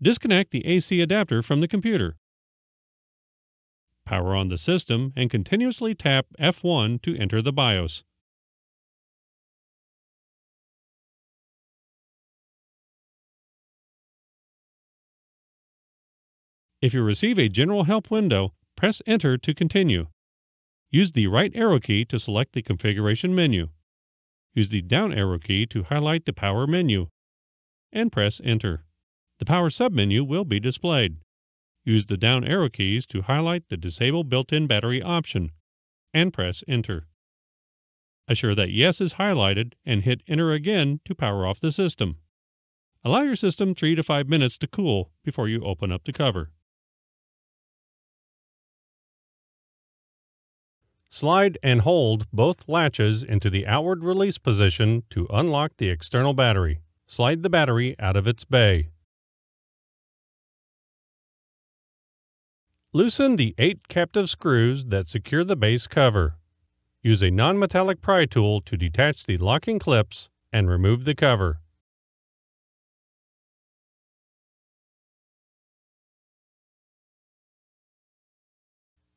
Disconnect the AC adapter from the computer. Power on the system and continuously tap F1 to enter the BIOS. If you receive a general help window, press Enter to continue. Use the right arrow key to select the configuration menu. Use the down arrow key to highlight the power menu, and press Enter. The power submenu will be displayed. Use the down arrow keys to highlight the Disable Built-in Battery option, and press Enter. Assure that Yes is highlighted and hit Enter again to power off the system. Allow your system 3 to 5 minutes to cool before you open up the cover. Slide and hold both latches into the outward release position to unlock the external battery. Slide the battery out of its bay. Loosen the 8 captive screws that secure the base cover. Use a non-metallic pry tool to detach the locking clips and remove the cover.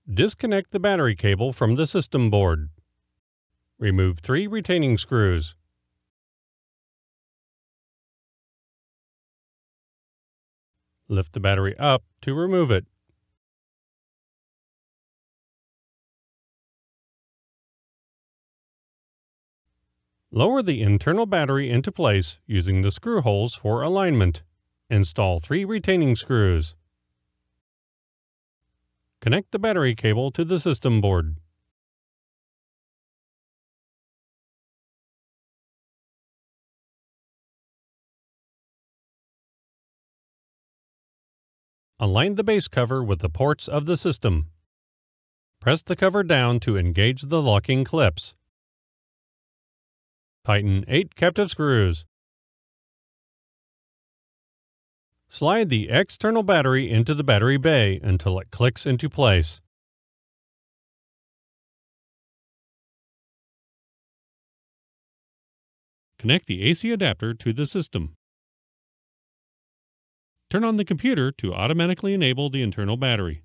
Disconnect the battery cable from the system board. Remove 3 retaining screws. Lift the battery up to remove it. Lower the internal battery into place using the screw holes for alignment. Install 3 retaining screws. Connect the battery cable to the system board. Align the base cover with the ports of the system. Press the cover down to engage the locking clips. Tighten 8 captive screws. Slide the external battery into the battery bay until it clicks into place. Connect the AC adapter to the system. Turn on the computer to automatically enable the internal battery.